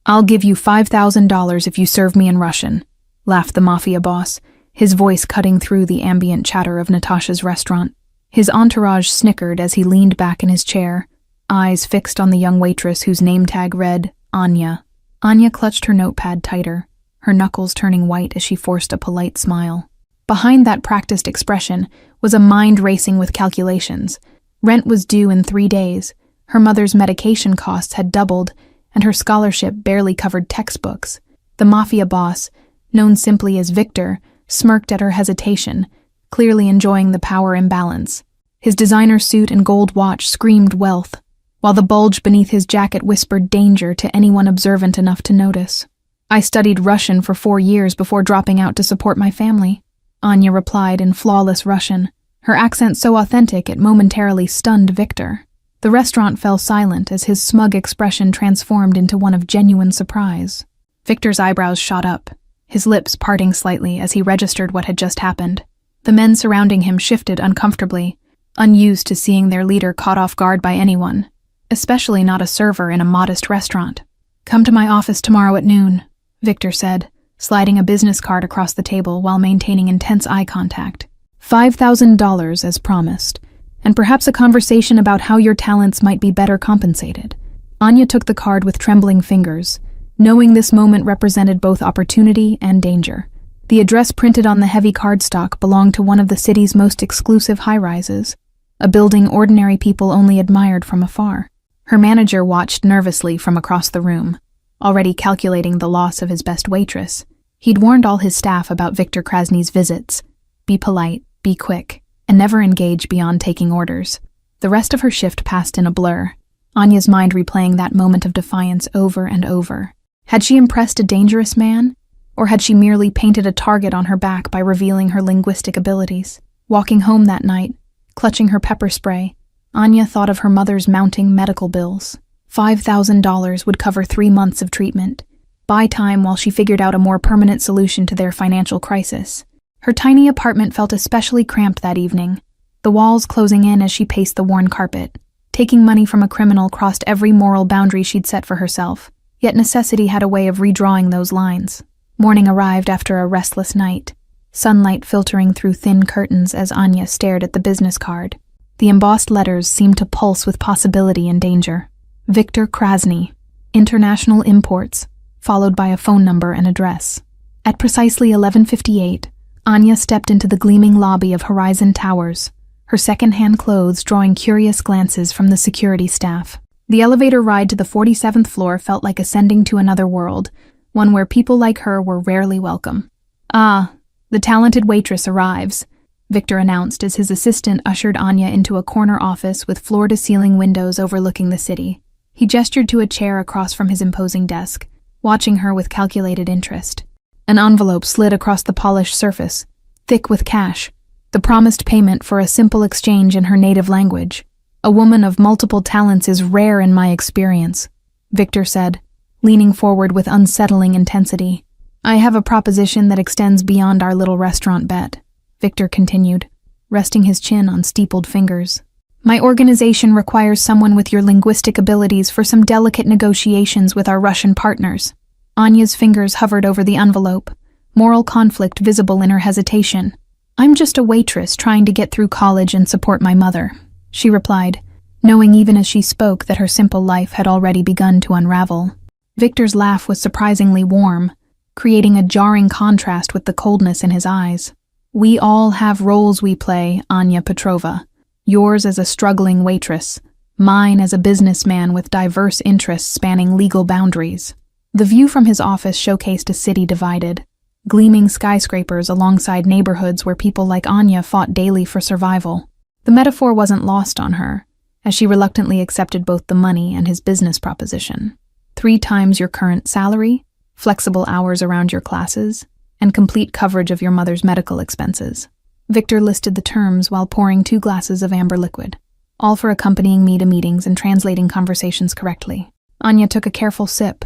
"I'll give you $5,000 if you serve me in Russian," laughed the mafia boss, his voice cutting through the ambient chatter of Natasha's restaurant. His entourage snickered as he leaned back in his chair, eyes fixed on the young waitress whose name tag read Anya. Anya clutched her notepad tighter, her knuckles turning white as she forced a polite smile. Behind that practiced expression was a mind racing with calculations. Rent was due in 3 days, her mother's medication costs had doubled, and her scholarship barely covered textbooks. The mafia boss, known simply as Victor, smirked at her hesitation, clearly enjoying the power imbalance. His designer suit and gold watch screamed wealth, while the bulge beneath his jacket whispered danger to anyone observant enough to notice. "I studied Russian for 4 years before dropping out to support my family," Anya replied in flawless Russian, her accent so authentic it momentarily stunned Victor. The restaurant fell silent as his smug expression transformed into one of genuine surprise. Victor's eyebrows shot up, his lips parting slightly as he registered what had just happened. The men surrounding him shifted uncomfortably, unused to seeing their leader caught off guard by anyone, especially not a server in a modest restaurant. "Come to my office tomorrow at noon," Victor said, sliding a business card across the table while maintaining intense eye contact. $5,000 as promised, and perhaps a conversation about how your talents might be better compensated. Anya took the card with trembling fingers, knowing this moment represented both opportunity and danger. The address printed on the heavy cardstock belonged to one of the city's most exclusive high-rises, a building ordinary people only admired from afar. Her manager watched nervously from across the room, already calculating the loss of his best waitress. He'd warned all his staff about Victor Krasny's visits. Be polite, be quick, and never engage beyond taking orders. The rest of her shift passed in a blur, Anya's mind replaying that moment of defiance over and over. Had she impressed a dangerous man? Or had she merely painted a target on her back by revealing her linguistic abilities? Walking home that night, clutching her pepper spray, Anya thought of her mother's mounting medical bills. $5,000 would cover 3 months of treatment, buy time while she figured out a more permanent solution to their financial crisis. Her tiny apartment felt especially cramped that evening, the walls closing in as she paced the worn carpet. Taking money from a criminal crossed every moral boundary she'd set for herself, yet necessity had a way of redrawing those lines. Morning arrived after a restless night, sunlight filtering through thin curtains as Anya stared at the business card. The embossed letters seemed to pulse with possibility and danger. Victor Krasny, International Imports, followed by a phone number and address. At precisely 11:58, Anya stepped into the gleaming lobby of Horizon Towers, her second-hand clothes drawing curious glances from the security staff. The elevator ride to the 47th floor felt like ascending to another world, one where people like her were rarely welcome. "Ah, the talented waitress arrives," Victor announced as his assistant ushered Anya into a corner office with floor-to-ceiling windows overlooking the city. He gestured to a chair across from his imposing desk, watching her with calculated interest. An envelope slid across the polished surface, thick with cash, the promised payment for a simple exchange in her native language. "A woman of multiple talents is rare in my experience," Victor said, leaning forward with unsettling intensity. "I have a proposition that extends beyond our little restaurant bet," Victor continued, resting his chin on steepled fingers. "My organization requires someone with your linguistic abilities for some delicate negotiations with our Russian partners." Anya's fingers hovered over the envelope, moral conflict visible in her hesitation. "I'm just a waitress trying to get through college and support my mother," she replied, knowing even as she spoke that her simple life had already begun to unravel. Victor's laugh was surprisingly warm, creating a jarring contrast with the coldness in his eyes. "We all have roles we play, Anya Petrova. Yours as a struggling waitress, mine as a businessman with diverse interests spanning legal boundaries." The view from his office showcased a city divided, gleaming skyscrapers alongside neighborhoods where people like Anya fought daily for survival. The metaphor wasn't lost on her, as she reluctantly accepted both the money and his business proposition. 3 times your current salary, flexible hours around your classes, and complete coverage of your mother's medical expenses. Victor listed the terms while pouring 2 glasses of amber liquid, all for accompanying me to meetings and translating conversations correctly. Anya took a careful sip,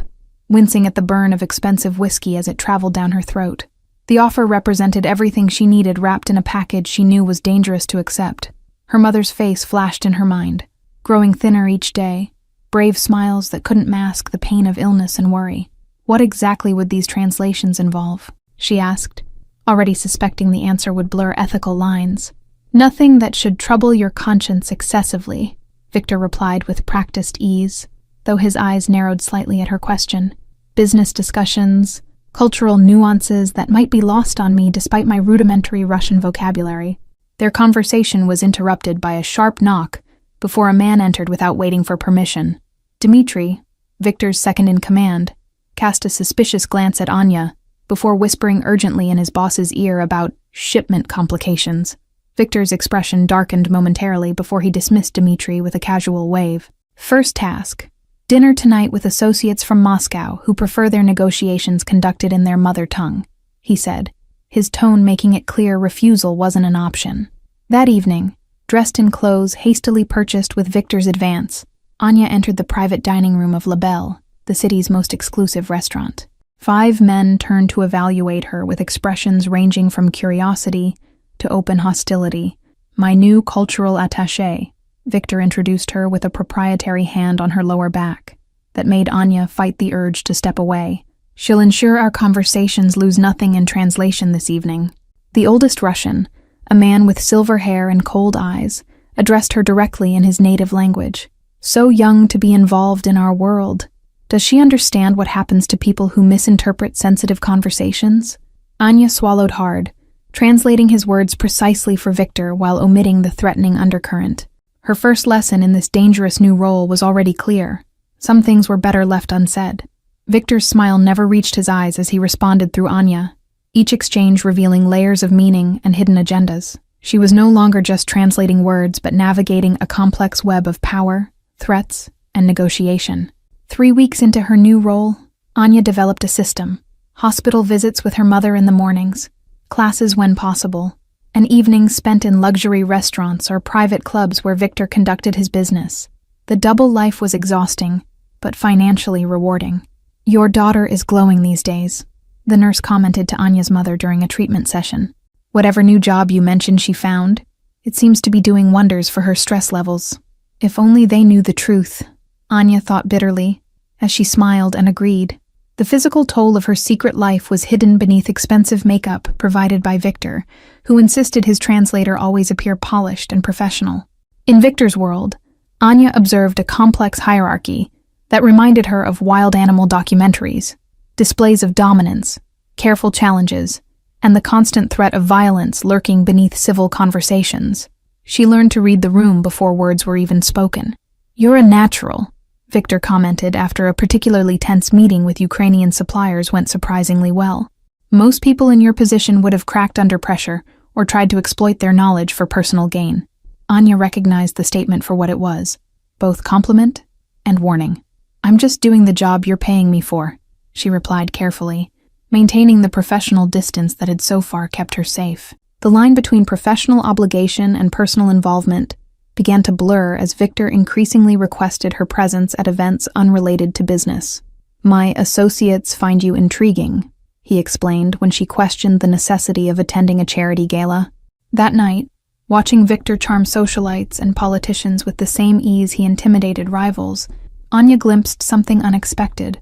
wincing at the burn of expensive whiskey as it traveled down her throat. The offer represented everything she needed wrapped in a package she knew was dangerous to accept. Her mother's face flashed in her mind, growing thinner each day, brave smiles that couldn't mask the pain of illness and worry. What exactly would these translations involve? She asked, already suspecting the answer would blur ethical lines. Nothing that should trouble your conscience excessively, Victor replied with practiced ease, though his eyes narrowed slightly at her question. Business discussions, cultural nuances that might be lost on me despite my rudimentary Russian vocabulary. Their conversation was interrupted by a sharp knock before a man entered without waiting for permission. Dmitri, Victor's second-in-command, cast a suspicious glance at Anya before whispering urgently in his boss's ear about shipment complications. Victor's expression darkened momentarily before he dismissed Dmitri with a casual wave. First task: dinner tonight with associates from Moscow who prefer their negotiations conducted in their mother tongue, he said, his tone making it clear refusal wasn't an option. That evening, dressed in clothes hastily purchased with Victor's advance, Anya entered the private dining room of La Belle, the city's most exclusive restaurant. 5 men turned to evaluate her with expressions ranging from curiosity to open hostility. My new cultural attaché, Victor introduced her with a proprietary hand on her lower back that made Anya fight the urge to step away. She'll ensure our conversations lose nothing in translation this evening. The oldest Russian, a man with silver hair and cold eyes, addressed her directly in his native language. So young to be involved in our world. Does she understand what happens to people who misinterpret sensitive conversations? Anya swallowed hard, translating his words precisely for Victor while omitting the threatening undercurrent. Her first lesson in this dangerous new role was already clear. Some things were better left unsaid. Victor's smile never reached his eyes as he responded through Anya, each exchange revealing layers of meaning and hidden agendas. She was no longer just translating words but navigating a complex web of power, threats, and negotiation. 3 weeks into her new role, Anya developed a system: hospital visits with her mother in the mornings, classes when possible, and evenings spent in luxury restaurants or private clubs where Victor conducted his business. The double life was exhausting, but financially rewarding. Your daughter is glowing these days, the nurse commented to Anya's mother during a treatment session. Whatever new job you mentioned she found, it seems to be doing wonders for her stress levels. If only they knew the truth, Anya thought bitterly, as she smiled and agreed. The physical toll of her secret life was hidden beneath expensive makeup provided by Victor, who insisted his translator always appear polished and professional. In Victor's world, Anya observed a complex hierarchy that reminded her of wild animal documentaries, displays of dominance, careful challenges, and the constant threat of violence lurking beneath civil conversations. She learned to read the room before words were even spoken. You're a natural, Victor commented after a particularly tense meeting with Ukrainian suppliers went surprisingly well. Most people in your position would have cracked under pressure or tried to exploit their knowledge for personal gain. Anya recognized the statement for what it was, both compliment and warning. I'm just doing the job you're paying me for, she replied carefully, maintaining the professional distance that had so far kept her safe. The line between professional obligation and personal involvement began to blur as Victor increasingly requested her presence at events unrelated to business. My associates find you intriguing, he explained when she questioned the necessity of attending a charity gala. That night, watching Victor charm socialites and politicians with the same ease he intimidated rivals, Anya glimpsed something unexpected.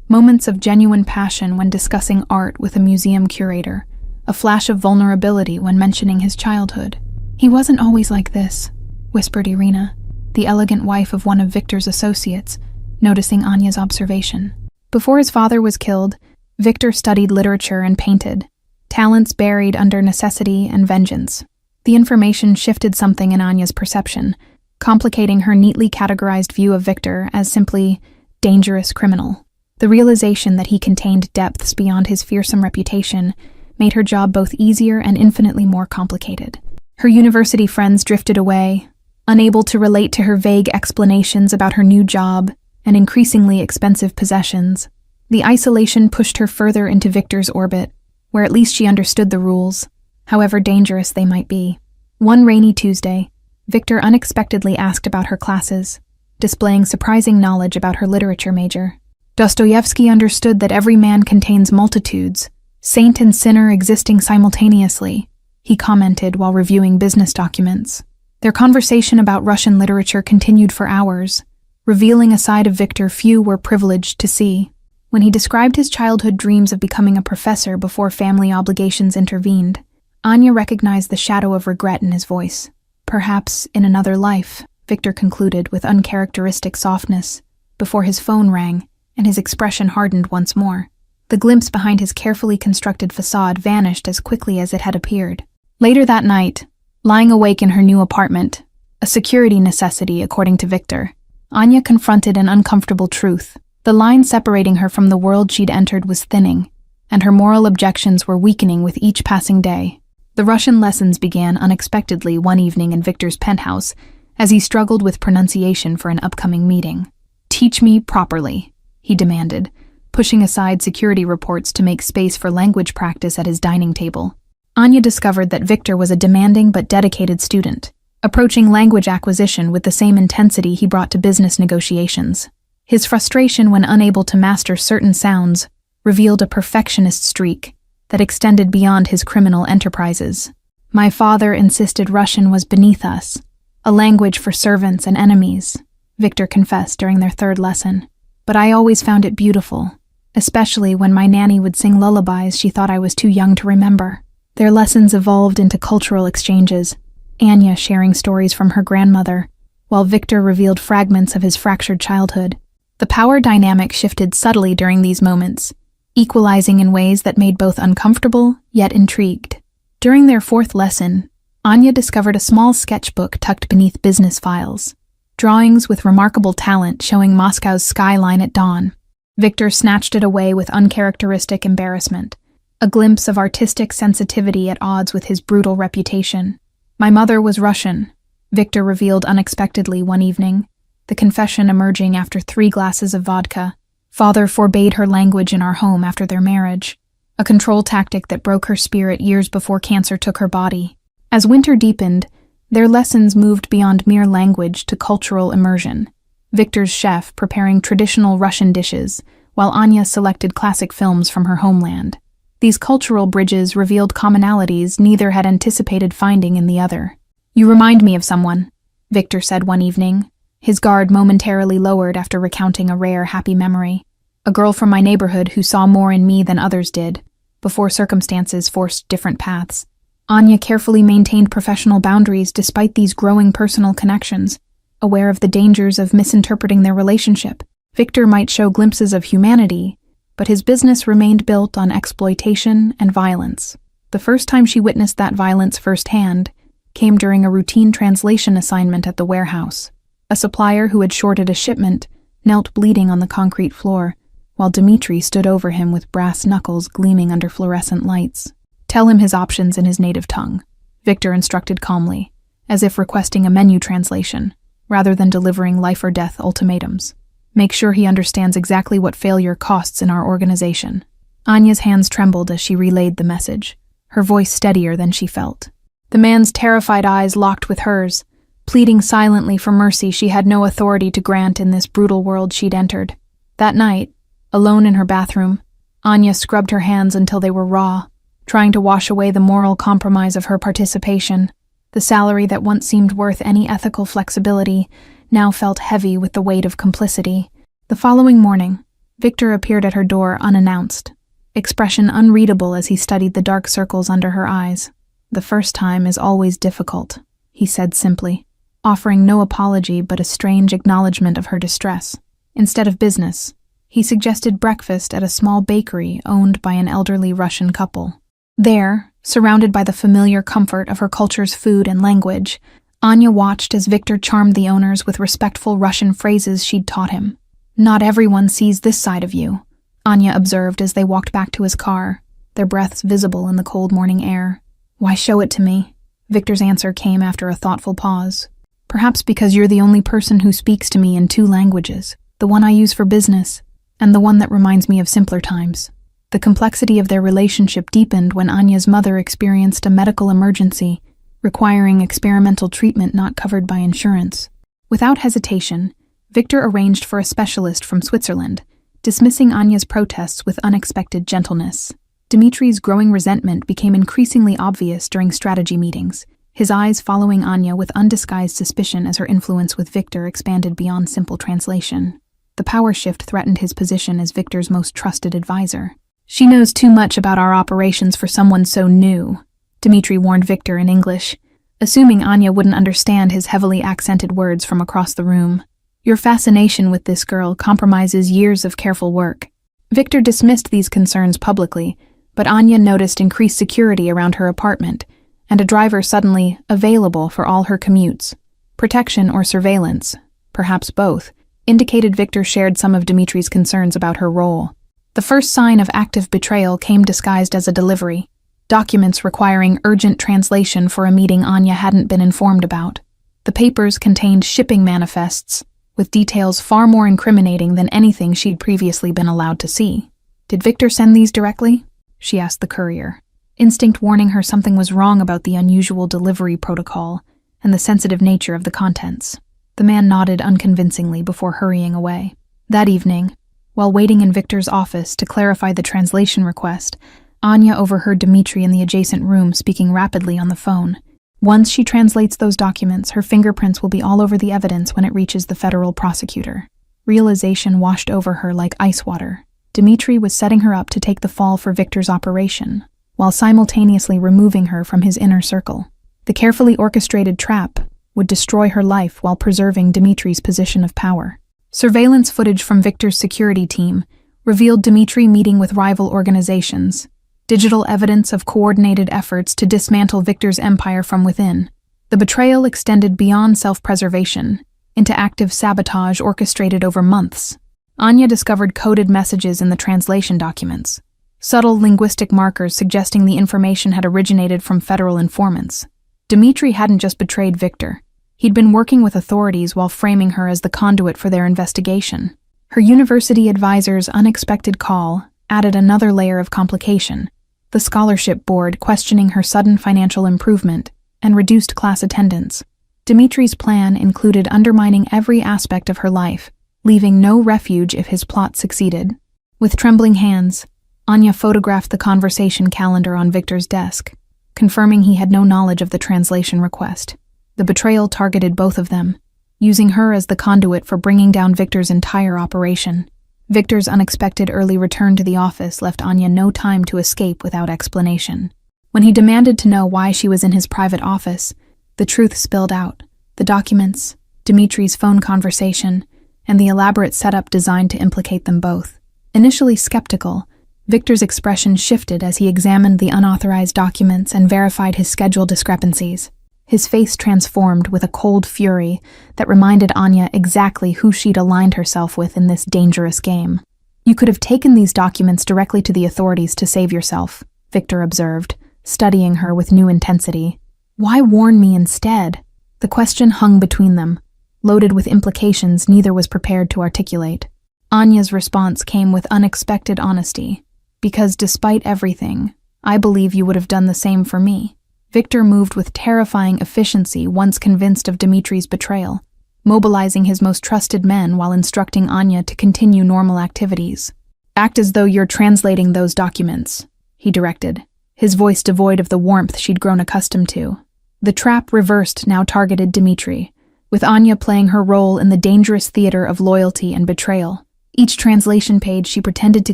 Moments of genuine passion when discussing art with a museum curator, a flash of vulnerability when mentioning his childhood. He wasn't always like this, whispered Irina, the elegant wife of one of Victor's associates, noticing Anya's observation. Before his father was killed, Victor studied literature and painted, talents buried under necessity and vengeance. The information shifted something in Anya's perception, complicating her neatly categorized view of Victor as simply dangerous criminal. The realization that he contained depths beyond his fearsome reputation made her job both easier and infinitely more complicated. Her university friends drifted away, unable to relate to her vague explanations about her new job and increasingly expensive possessions. The isolation pushed her further into Victor's orbit, where at least she understood the rules, however dangerous they might be. One rainy Tuesday, Victor unexpectedly asked about her classes, displaying surprising knowledge about her literature major. Dostoevsky understood that every man contains multitudes, saint and sinner existing simultaneously, he commented while reviewing business documents. Their conversation about Russian literature continued for hours, revealing a side of Victor few were privileged to see. When he described his childhood dreams of becoming a professor before family obligations intervened, Anya recognized the shadow of regret in his voice. Perhaps in another life, Victor concluded with uncharacteristic softness, before his phone rang and his expression hardened once more. The glimpse behind his carefully constructed facade vanished as quickly as it had appeared. Later that night, lying awake in her new apartment, a security necessity according to Victor, Anya confronted an uncomfortable truth. The line separating her from the world she'd entered was thinning, and her moral objections were weakening with each passing day. The Russian lessons began unexpectedly one evening in Victor's penthouse as he struggled with pronunciation for an upcoming meeting. "Teach me properly," he demanded, pushing aside security reports to make space for language practice at his dining table. Anya discovered that Victor was a demanding but dedicated student, approaching language acquisition with the same intensity he brought to business negotiations. His frustration when unable to master certain sounds revealed a perfectionist streak that extended beyond his criminal enterprises. "My father insisted Russian was beneath us, a language for servants and enemies," Victor confessed during their third lesson. "But I always found it beautiful, especially when my nanny would sing lullabies she thought I was too young to remember." Their lessons evolved into cultural exchanges, Anya sharing stories from her grandmother, while Victor revealed fragments of his fractured childhood. The power dynamic shifted subtly during these moments, equalizing in ways that made both uncomfortable yet intrigued. During their fourth lesson, Anya discovered a small sketchbook tucked beneath business files, drawings with remarkable talent showing Moscow's skyline at dawn. Victor snatched it away with uncharacteristic embarrassment, a glimpse of artistic sensitivity at odds with his brutal reputation. "My mother was Russian," Victor revealed unexpectedly one evening, the confession emerging after 3 glasses of vodka. "Father forbade her language in our home after their marriage, a control tactic that broke her spirit years before cancer took her body." As winter deepened, their lessons moved beyond mere language to cultural immersion. Victor's chef preparing traditional Russian dishes, while Anya selected classic films from her homeland. These cultural bridges revealed commonalities neither had anticipated finding in the other. "You remind me of someone," Victor said one evening, his guard momentarily lowered after recounting a rare, happy memory. "A girl from my neighborhood who saw more in me than others did, before circumstances forced different paths." Anya carefully maintained professional boundaries despite these growing personal connections, aware of the dangers of misinterpreting their relationship. Victor might show glimpses of humanity, but his business remained built on exploitation and violence. The first time she witnessed that violence firsthand came during a routine translation assignment at the warehouse. A supplier who had shorted a shipment knelt bleeding on the concrete floor, while Dmitri stood over him with brass knuckles gleaming under fluorescent lights. "Tell him his options in his native tongue," Victor instructed calmly, as if requesting a menu translation, rather than delivering life-or-death ultimatums. "Make sure he understands exactly what failure costs in our organization." Anya's hands trembled as she relayed the message, her voice steadier than she felt. The man's terrified eyes locked with hers, pleading silently for mercy she had no authority to grant in this brutal world she'd entered. That night, alone in her bathroom, Anya scrubbed her hands until they were raw, trying to wash away the moral compromise of her participation. The salary that once seemed worth any ethical flexibility now felt heavy with the weight of complicity. The following morning, Victor appeared at her door unannounced, expression unreadable as he studied the dark circles under her eyes. "The first time is always difficult," he said simply, offering no apology but a strange acknowledgement of her distress. Instead of business, he suggested breakfast at a small bakery owned by an elderly Russian couple. There, surrounded by the familiar comfort of her culture's food and language, Anya watched as Victor charmed the owners with respectful Russian phrases she'd taught him. "Not everyone sees this side of you," Anya observed as they walked back to his car, their breaths visible in the cold morning air. "Why show it to me?" Victor's answer came after a thoughtful pause. "Perhaps because you're the only person who speaks to me in 2 languages, the one I use for business, and the one that reminds me of simpler times." The complexity of their relationship deepened when Anya's mother experienced a medical emergency, requiring experimental treatment not covered by insurance. Without hesitation, Victor arranged for a specialist from Switzerland, dismissing Anya's protests with unexpected gentleness. Dmitri's growing resentment became increasingly obvious during strategy meetings, his eyes following Anya with undisguised suspicion as her influence with Victor expanded beyond simple translation. The power shift threatened his position as Victor's most trusted advisor. "She knows too much about our operations for someone so new," Dmitri warned Victor in English, assuming Anya wouldn't understand his heavily accented words from across the room. "Your fascination with this girl compromises years of careful work." Victor dismissed these concerns publicly, but Anya noticed increased security around her apartment, and a driver suddenly available for all her commutes. Protection or surveillance, perhaps both, indicated Victor shared some of Dmitri's concerns about her role. The first sign of active betrayal came disguised as a delivery, documents requiring urgent translation for a meeting Anya hadn't been informed about. The papers contained shipping manifests, with details far more incriminating than anything she'd previously been allowed to see. "Did Victor send these directly?" she asked the courier, instinct warning her something was wrong about the unusual delivery protocol and the sensitive nature of the contents. The man nodded unconvincingly before hurrying away. That evening, while waiting in Victor's office to clarify the translation request, Anya overheard Dmitri in the adjacent room speaking rapidly on the phone. Once she translates those documents, her fingerprints will be all over the evidence when it reaches the federal prosecutor. Realization washed over her like ice water. Dmitri was setting her up to take the fall for Victor's operation, while simultaneously removing her from his inner circle. The carefully orchestrated trap would destroy her life while preserving Dmitri's position of power. Surveillance footage from Victor's security team revealed Dmitri meeting with rival organizations, digital evidence of coordinated efforts to dismantle Victor's empire from within. The betrayal extended beyond self-preservation into active sabotage orchestrated over months. Anya discovered coded messages in the translation documents, subtle linguistic markers suggesting the information had originated from federal informants. Dmitri hadn't just betrayed Victor. He'd been working with authorities while framing her as the conduit for their investigation. Her university advisor's unexpected call added another layer of complication, the scholarship board questioning her sudden financial improvement and reduced class attendance. Dmitri's plan included undermining every aspect of her life, leaving no refuge if his plot succeeded. With trembling hands, Anya photographed the conversation calendar on Victor's desk, confirming he had no knowledge of the translation request. The betrayal targeted both of them, using her as the conduit for bringing down Victor's entire operation. Victor's unexpected early return to the office left Anya no time to escape without explanation. When he demanded to know why she was in his private office, the truth spilled out: the documents, Dmitri's phone conversation, and the elaborate setup designed to implicate them both. Initially skeptical, Victor's expression shifted as he examined the unauthorized documents and verified his schedule discrepancies. His face transformed with a cold fury that reminded Anya exactly who she'd aligned herself with in this dangerous game. "You could have taken these documents directly to the authorities to save yourself," Victor observed, studying her with new intensity. "Why warn me instead?" The question hung between them, loaded with implications neither was prepared to articulate. Anya's response came with unexpected honesty. "Because despite everything, I believe you would have done the same for me." Victor moved with terrifying efficiency once convinced of Dmitri's betrayal, mobilizing his most trusted men while instructing Anya to continue normal activities. "Act as though you're translating those documents," he directed, his voice devoid of the warmth she'd grown accustomed to. The trap reversed now targeted Dmitri, with Anya playing her role in the dangerous theater of loyalty and betrayal. Each translation page she pretended to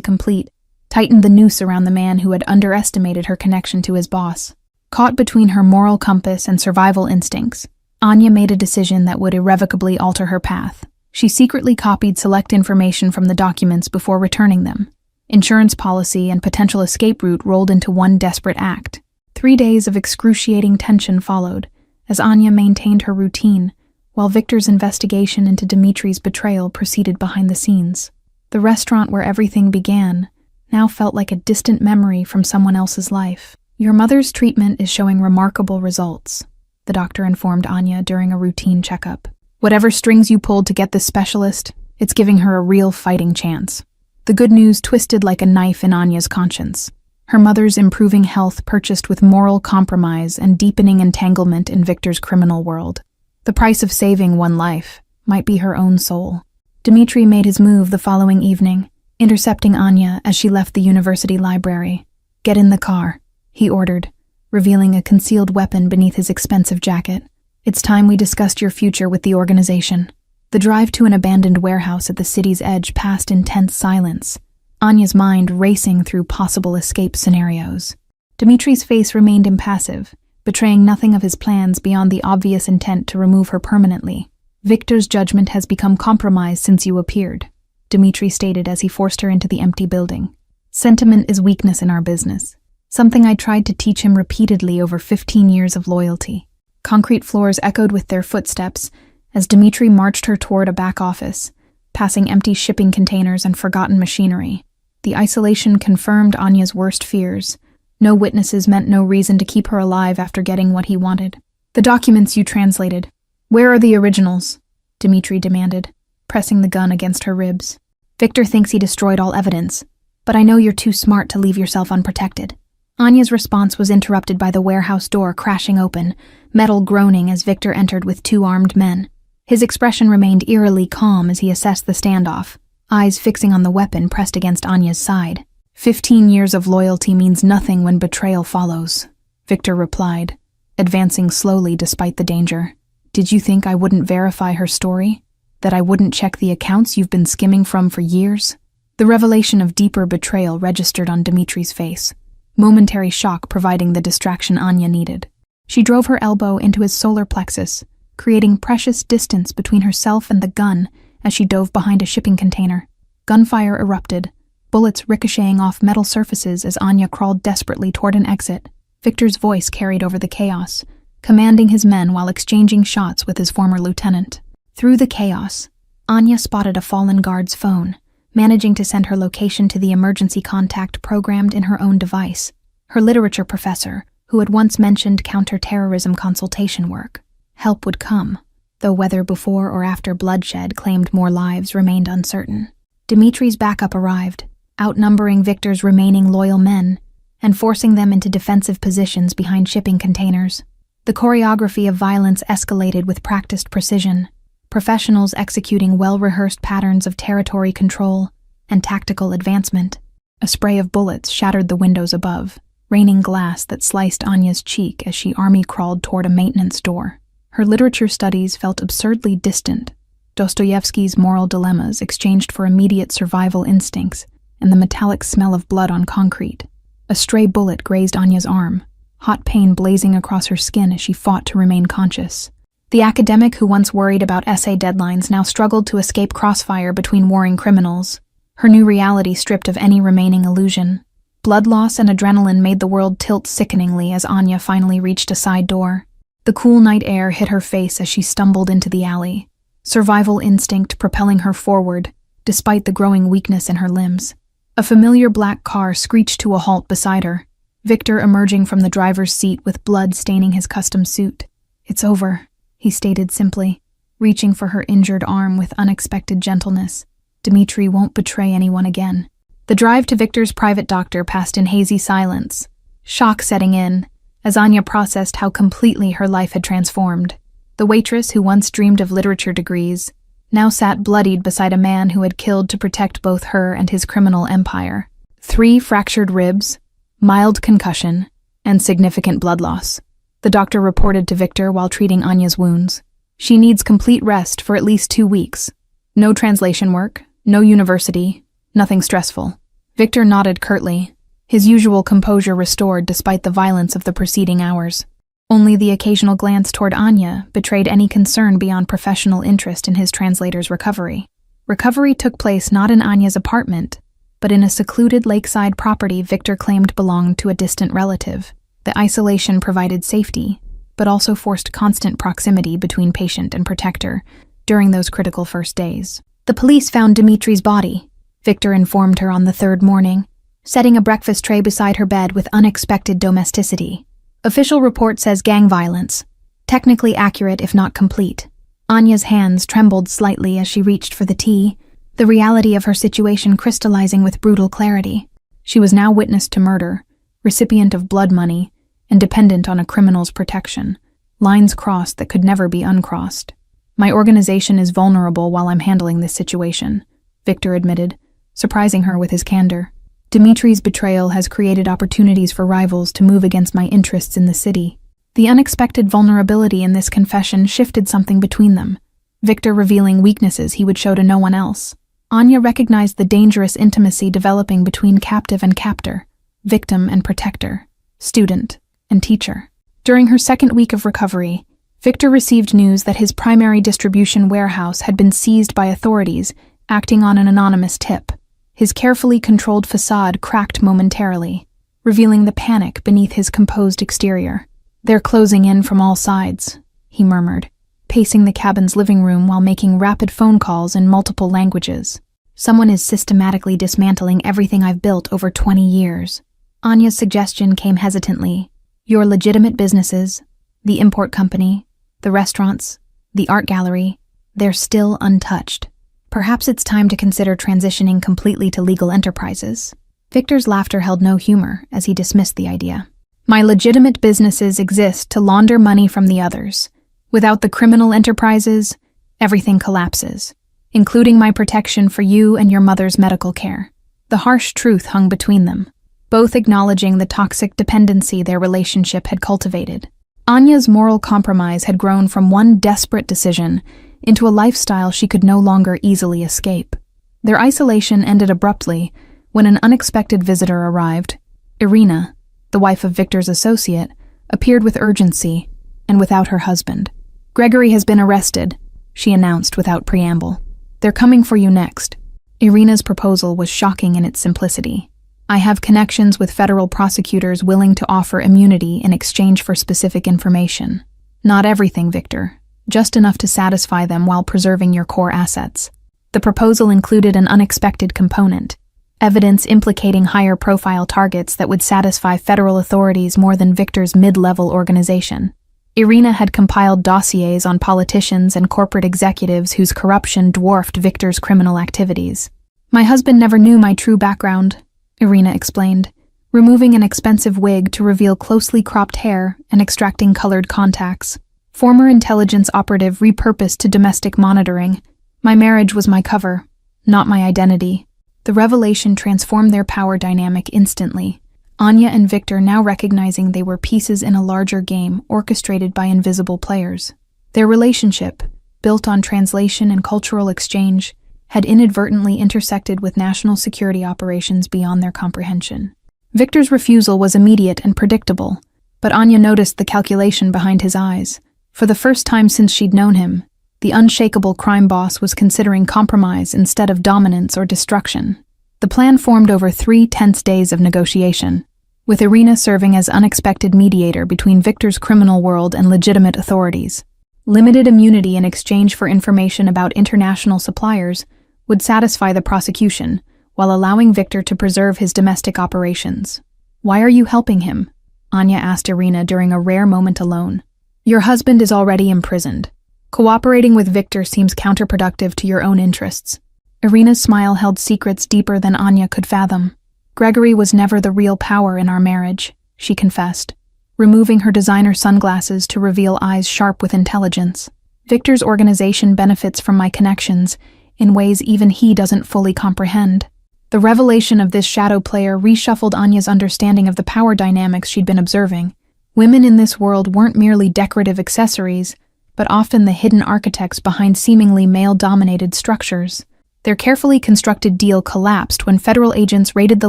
complete tightened the noose around the man who had underestimated her connection to his boss. Caught between her moral compass and survival instincts, Anya made a decision that would irrevocably alter her path. She secretly copied select information from the documents before returning them. Insurance policy and potential escape route rolled into one desperate act. 3 days of excruciating tension followed, as Anya maintained her routine, while Victor's investigation into Dmitri's betrayal proceeded behind the scenes. The restaurant where everything began now felt like a distant memory from someone else's life. "Your mother's treatment is showing remarkable results," the doctor informed Anya during a routine checkup. "Whatever strings you pulled to get this specialist, it's giving her a real fighting chance." The good news twisted like a knife in Anya's conscience. Her mother's improving health purchased with moral compromise and deepening entanglement in Victor's criminal world. The price of saving one life might be her own soul. Dmitri made his move the following evening, intercepting Anya as she left the university library. "Get in the car," he ordered, revealing a concealed weapon beneath his expensive jacket. "It's time we discussed your future with the organization." The drive to an abandoned warehouse at the city's edge passed in tense silence, Anya's mind racing through possible escape scenarios. Dimitri's face remained impassive, betraying nothing of his plans beyond the obvious intent to remove her permanently. "Victor's judgment has become compromised since you appeared," Dimitri stated as he forced her into the empty building. "Sentiment is weakness in our business, something I tried to teach him repeatedly over 15 years of loyalty." Concrete floors echoed with their footsteps as Dimitri marched her toward a back office, passing empty shipping containers and forgotten machinery. The isolation confirmed Anya's worst fears. No witnesses meant no reason to keep her alive after getting what he wanted. "The documents you translated, where are the originals?" Dimitri demanded, pressing the gun against her ribs. "Victor thinks he destroyed all evidence, but I know you're too smart to leave yourself unprotected." Anya's response was interrupted by the warehouse door crashing open, metal groaning as Victor entered with 2 armed men. His expression remained eerily calm as he assessed the standoff, eyes fixing on the weapon pressed against Anya's side. 15 years of loyalty means nothing when betrayal follows," Victor replied, advancing slowly despite the danger. "Did you think I wouldn't verify her story? That I wouldn't check the accounts you've been skimming from for years?" The revelation of deeper betrayal registered on Dimitri's face, momentary shock providing the distraction Anya needed. She drove her elbow into his solar plexus, creating precious distance between herself and the gun as she dove behind a shipping container. Gunfire erupted, bullets ricocheting off metal surfaces as Anya crawled desperately toward an exit. Victor's voice carried over the chaos, commanding his men while exchanging shots with his former lieutenant. Through the chaos, Anya spotted a fallen guard's phone, managing to send her location to the emergency contact programmed in her own device, her literature professor, who had once mentioned counter-terrorism consultation work. Help would come, though whether before or after bloodshed claimed more lives remained uncertain. Dimitri's backup arrived, outnumbering Victor's remaining loyal men and forcing them into defensive positions behind shipping containers. The choreography of violence escalated with practiced precision, professionals executing well-rehearsed patterns of territory control and tactical advancement. A spray of bullets shattered the windows above, raining glass that sliced Anya's cheek as she army-crawled toward a maintenance door. Her literature studies felt absurdly distant, Dostoevsky's moral dilemmas exchanged for immediate survival instincts and the metallic smell of blood on concrete. A stray bullet grazed Anya's arm, hot pain blazing across her skin as she fought to remain conscious. The academic who once worried about essay deadlines now struggled to escape crossfire between warring criminals, her new reality stripped of any remaining illusion. Blood loss and adrenaline made the world tilt sickeningly as Anya finally reached a side door. The cool night air hit her face as she stumbled into the alley, survival instinct propelling her forward, despite the growing weakness in her limbs. A familiar black car screeched to a halt beside her, Victor emerging from the driver's seat with blood staining his custom suit. "It's over," he stated simply, reaching for her injured arm with unexpected gentleness. "Dimitri won't betray anyone again." The drive to Victor's private doctor passed in hazy silence, shock setting in as Anya processed how completely her life had transformed. The waitress who once dreamed of literature degrees now sat bloodied beside a man who had killed to protect both her and his criminal empire. 3 fractured ribs, mild concussion, and significant blood loss, the doctor reported to Victor while treating Anya's wounds. "She needs complete rest for at least 2 weeks. No translation work, no university, nothing stressful." Victor nodded curtly, his usual composure restored despite the violence of the preceding hours. Only the occasional glance toward Anya betrayed any concern beyond professional interest in his translator's recovery. Recovery took place not in Anya's apartment, but in a secluded lakeside property Victor claimed belonged to a distant relative. The isolation provided safety, but also forced constant proximity between patient and protector during those critical first days. "The police found Dimitri's body," Victor informed her on the 3rd morning, setting a breakfast tray beside her bed with unexpected domesticity. "Official report says gang violence. Technically accurate if not complete." Anya's hands trembled slightly as she reached for the tea, the reality of her situation crystallizing with brutal clarity. She was now witness to murder, recipient of blood money, and dependent on a criminal's protection. Lines crossed that could never be uncrossed. "My organization is vulnerable while I'm handling this situation," Victor admitted, surprising her with his candor. Dimitri's betrayal has created opportunities for rivals to move against my interests in the city. The unexpected vulnerability in this confession shifted something between them, Victor revealing weaknesses he would show to no one else. Anya recognized the dangerous intimacy developing between captive and captor, victim and protector, student and teacher. During her second week of recovery, Victor received news that his primary distribution warehouse had been seized by authorities, acting on an anonymous tip. His carefully controlled facade cracked momentarily, revealing the panic beneath his composed exterior. "They're closing in from all sides," he murmured, pacing the cabin's living room while making rapid phone calls in multiple languages. "Someone is systematically dismantling everything I've built over 20 years. Anya's suggestion came hesitantly. "Your legitimate businesses, the import company, the restaurants, the art gallery, they're still untouched. Perhaps it's time to consider transitioning completely to legal enterprises." Victor's laughter held no humor as he dismissed the idea. "My legitimate businesses exist to launder money from the others. Without the criminal enterprises, everything collapses, including my protection for you and your mother's medical care." The harsh truth hung between them, both acknowledging the toxic dependency their relationship had cultivated. Anya's moral compromise had grown from one desperate decision into a lifestyle she could no longer easily escape. Their isolation ended abruptly when an unexpected visitor arrived. Irina, the wife of Victor's associate, appeared with urgency and without her husband. "Gregory has been arrested," she announced without preamble. "They're coming for you next." Irina's proposal was shocking in its simplicity. "I have connections with federal prosecutors willing to offer immunity in exchange for specific information. Not everything, Victor, just enough to satisfy them while preserving your core assets." The proposal included an unexpected component, evidence implicating higher-profile targets that would satisfy federal authorities more than Victor's mid-level organization. Irina had compiled dossiers on politicians and corporate executives whose corruption dwarfed Victor's criminal activities. "My husband never knew my true background," Irina explained, removing an expensive wig to reveal closely cropped hair and extracting colored contacts. "Former intelligence operative repurposed to domestic monitoring. My marriage was my cover, not my identity." The revelation transformed their power dynamic instantly, Anya and Victor now recognizing they were pieces in a larger game orchestrated by invisible players. Their relationship, built on translation and cultural exchange, had inadvertently intersected with national security operations beyond their comprehension. Victor's refusal was immediate and predictable, but Anya noticed the calculation behind his eyes. For the first time since she'd known him, the unshakable crime boss was considering compromise instead of dominance or destruction. The plan formed over 3 tense days of negotiation, with Irina serving as unexpected mediator between Victor's criminal world and legitimate authorities. Limited immunity in exchange for information about international suppliers would satisfy the prosecution, while allowing Victor to preserve his domestic operations. "Why are you helping him?" Anya asked Irina during a rare moment alone. "Your husband is already imprisoned. Cooperating with Victor seems counterproductive to your own interests." Irina's smile held secrets deeper than Anya could fathom. "Gregory was never the real power in our marriage," she confessed, removing her designer sunglasses to reveal eyes sharp with intelligence. "Victor's organization benefits from my connections in ways even he doesn't fully comprehend." The revelation of this shadow player reshuffled Anya's understanding of the power dynamics she'd been observing. Women in this world weren't merely decorative accessories, but often the hidden architects behind seemingly male-dominated structures. Their carefully constructed deal collapsed when federal agents raided the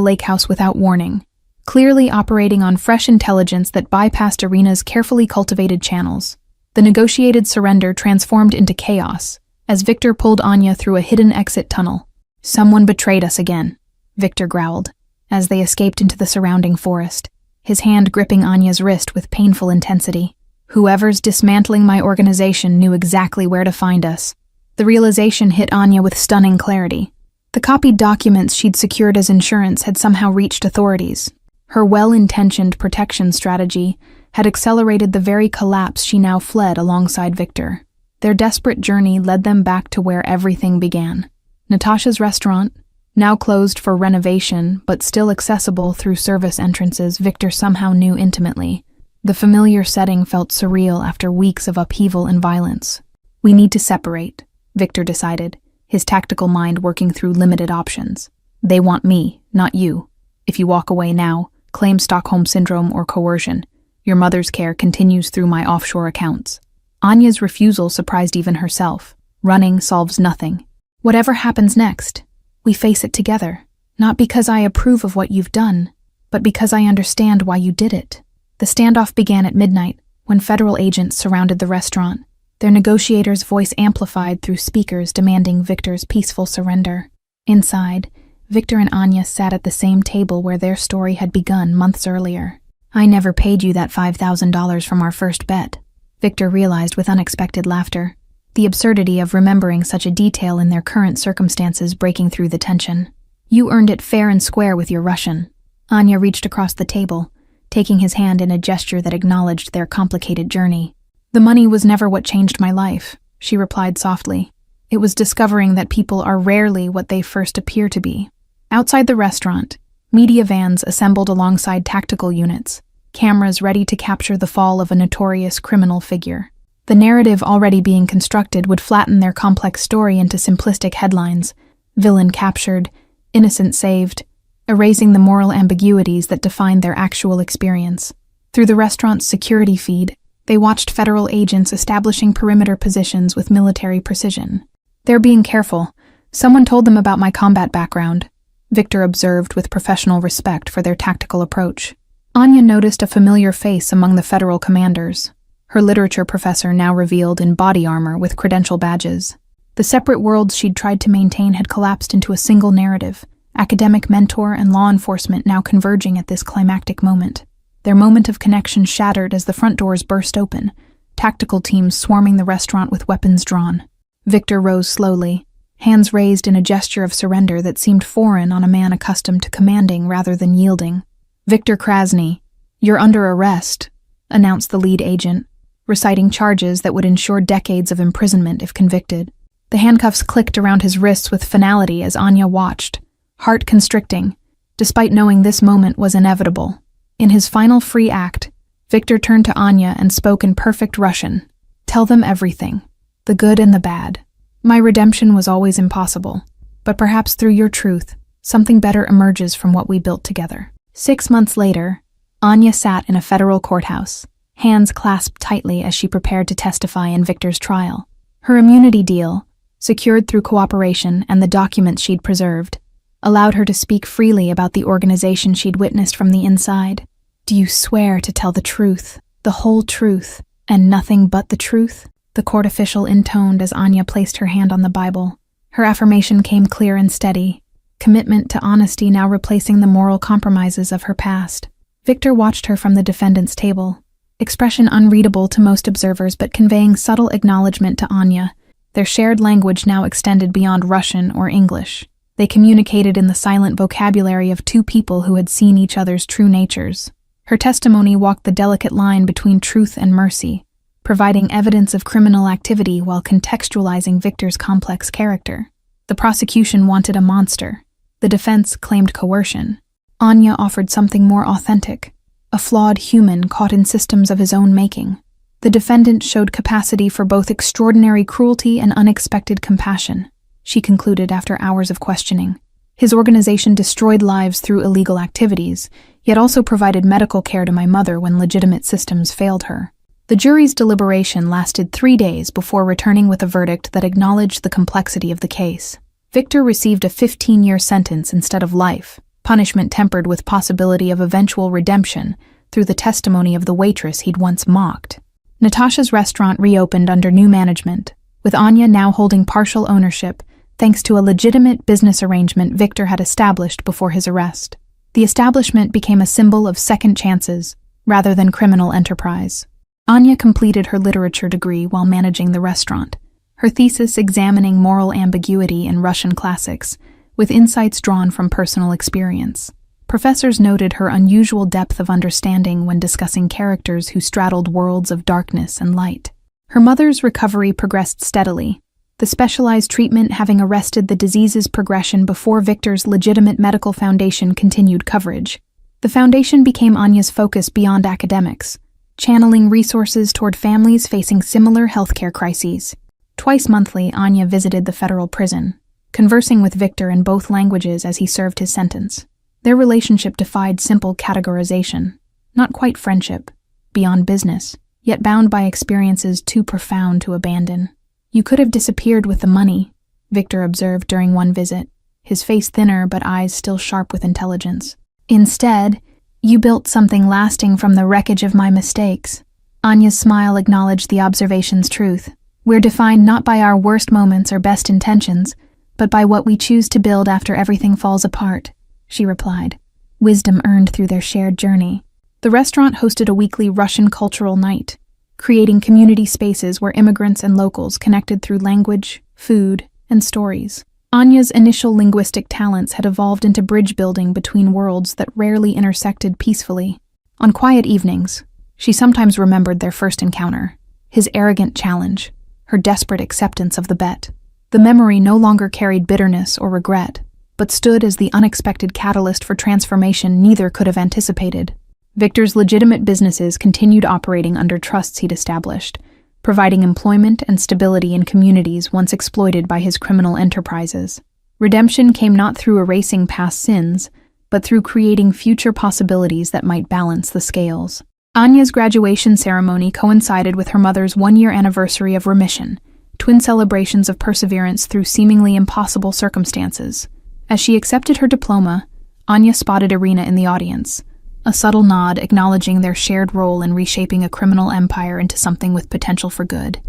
lake house without warning, clearly operating on fresh intelligence that bypassed Irina's carefully cultivated channels. The negotiated surrender transformed into chaos as Victor pulled Anya through a hidden exit tunnel. "Someone betrayed us again," Victor growled, as they escaped into the surrounding forest, his hand gripping Anya's wrist with painful intensity. "Whoever's dismantling my organization knew exactly where to find us." The realization hit Anya with stunning clarity. The copied documents she'd secured as insurance had somehow reached authorities. Her well-intentioned protection strategy had accelerated the very collapse she now fled alongside Victor. Their desperate journey led them back to where everything began. Natasha's restaurant, now closed for renovation but still accessible through service entrances Victor somehow knew intimately. The familiar setting felt surreal after weeks of upheaval and violence. "We need to separate," Victor decided, his tactical mind working through limited options. "They want me, not you. If you walk away now, claim Stockholm Syndrome or coercion. Your mother's care continues through my offshore accounts." Anya's refusal surprised even herself. Running solves nothing. "Whatever happens next, we face it together. Not because I approve of what you've done, but because I understand why you did it." The standoff began at midnight, when federal agents surrounded the restaurant, their negotiator's voice amplified through speakers demanding Victor's peaceful surrender. Inside, Victor and Anya sat at the same table where their story had begun months earlier. "I never paid you that $5,000 from our first bet," Victor realized with unexpected laughter, the absurdity of remembering such a detail in their current circumstances breaking through the tension. "You earned it fair and square with your Russian." Anya reached across the table, taking his hand in a gesture that acknowledged their complicated journey. "The money was never what changed my life," she replied softly. "It was discovering that people are rarely what they first appear to be." Outside the restaurant, media vans assembled alongside tactical units, cameras ready to capture the fall of a notorious criminal figure. The narrative already being constructed would flatten their complex story into simplistic headlines: "Villain captured," "Innocent saved," erasing the moral ambiguities that defined their actual experience. Through the restaurant's security feed, they watched federal agents establishing perimeter positions with military precision. "They're being careful. Someone told them about my combat background," Victor observed with professional respect for their tactical approach. Anya noticed a familiar face among the federal commanders, her literature professor now revealed in body armor with credential badges. The separate worlds she'd tried to maintain had collapsed into a single narrative, academic mentor and law enforcement now converging at this climactic moment. Their moment of connection shattered as the front doors burst open, tactical teams swarming the restaurant with weapons drawn. Victor rose slowly, hands raised in a gesture of surrender that seemed foreign on a man accustomed to commanding rather than yielding. "Victor Krasny, you're under arrest," announced the lead agent, reciting charges that would ensure decades of imprisonment if convicted. The handcuffs clicked around his wrists with finality as Anya watched, heart constricting, despite knowing this moment was inevitable. In his final free act, Victor turned to Anya and spoke in perfect Russian. "Tell them everything, the good and the bad. My redemption was always impossible, but perhaps through your truth, something better emerges from what we built together." 6 months later, Anya sat in a federal courthouse, hands clasped tightly as she prepared to testify in Victor's trial. Her immunity deal, secured through cooperation and the documents she'd preserved, allowed her to speak freely about the organization she'd witnessed from the inside. "Do you swear to tell the truth, the whole truth, and nothing but the truth?" the court official intoned as Anya placed her hand on the Bible. Her affirmation came clear and steady, commitment to honesty now replacing the moral compromises of her past. Victor watched her from the defendant's table, expression unreadable to most observers but conveying subtle acknowledgement to Anya. Their shared language now extended beyond Russian or English. They communicated in the silent vocabulary of two people who had seen each other's true natures. Her testimony walked the delicate line between truth and mercy, providing evidence of criminal activity while contextualizing Victor's complex character. The prosecution wanted a monster. The defense claimed coercion. Anya offered something more authentic, a flawed human caught in systems of his own making. The defendant showed capacity for both extraordinary cruelty and unexpected compassion, she concluded after hours of questioning. His organization destroyed lives through illegal activities, yet also provided medical care to my mother when legitimate systems failed her. The jury's deliberation lasted 3 days before returning with a verdict that acknowledged the complexity of the case. Victor received a 15-year sentence instead of life, punishment tempered with possibility of eventual redemption through the testimony of the waitress he'd once mocked. Natasha's restaurant reopened under new management, with Anya now holding partial ownership thanks to a legitimate business arrangement Victor had established before his arrest. The establishment became a symbol of second chances rather than criminal enterprise. Anya completed her literature degree while managing the restaurant, her thesis examining moral ambiguity in Russian classics, with insights drawn from personal experience. Professors noted her unusual depth of understanding when discussing characters who straddled worlds of darkness and light. Her mother's recovery progressed steadily, the specialized treatment having arrested the disease's progression before Victor's legitimate medical foundation continued coverage. The foundation became Anya's focus beyond academics, channeling resources toward families facing similar healthcare crises. Twice monthly, Anya visited the federal prison, conversing with Victor in both languages as he served his sentence. Their relationship defied simple categorization. Not quite friendship, beyond business, yet bound by experiences too profound to abandon. "You could have disappeared with the money," Victor observed during one visit, his face thinner but eyes still sharp with intelligence. "Instead, you built something lasting from the wreckage of my mistakes." Anya's smile acknowledged the observation's truth. "We're defined not by our worst moments or best intentions, but by what we choose to build after everything falls apart," she replied, wisdom earned through their shared journey. The restaurant hosted a weekly Russian cultural night, creating community spaces where immigrants and locals connected through language, food, and stories. Anya's initial linguistic talents had evolved into bridge building between worlds that rarely intersected peacefully. On quiet evenings, she sometimes remembered their first encounter, his arrogant challenge, her desperate acceptance of the bet. The memory no longer carried bitterness or regret, but stood as the unexpected catalyst for transformation neither could have anticipated. Victor's legitimate businesses continued operating under trusts he'd established, providing employment and stability in communities once exploited by his criminal enterprises. Redemption came not through erasing past sins, but through creating future possibilities that might balance the scales. Anya's graduation ceremony coincided with her mother's one-year anniversary of remission, twin celebrations of perseverance through seemingly impossible circumstances. As she accepted her diploma, Anya spotted Irina in the audience, a subtle nod acknowledging their shared role in reshaping a criminal empire into something with potential for good.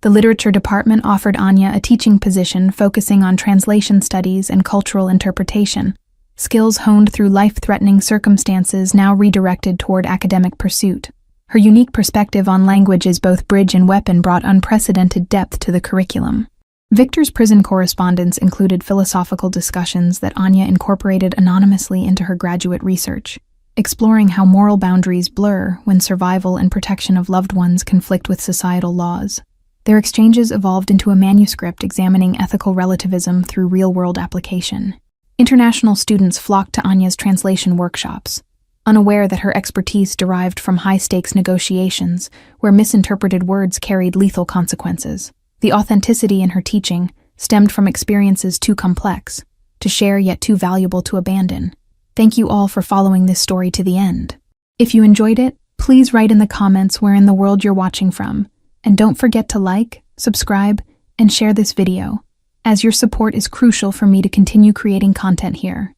The literature department offered Anya a teaching position focusing on translation studies and cultural interpretation, skills honed through life-threatening circumstances now redirected toward academic pursuit. Her unique perspective on language as both bridge and weapon brought unprecedented depth to the curriculum. Victor's prison correspondence included philosophical discussions that Anya incorporated anonymously into her graduate research, exploring how moral boundaries blur when survival and protection of loved ones conflict with societal laws. Their exchanges evolved into a manuscript examining ethical relativism through real-world application. International students flocked to Anya's translation workshops, unaware that her expertise derived from high-stakes negotiations where misinterpreted words carried lethal consequences. The authenticity in her teaching stemmed from experiences too complex to share yet too valuable to abandon. Thank you all for following this story to the end. If you enjoyed it, please write in the comments where in the world you're watching from, and don't forget to like, subscribe, and share this video, as your support is crucial for me to continue creating content here.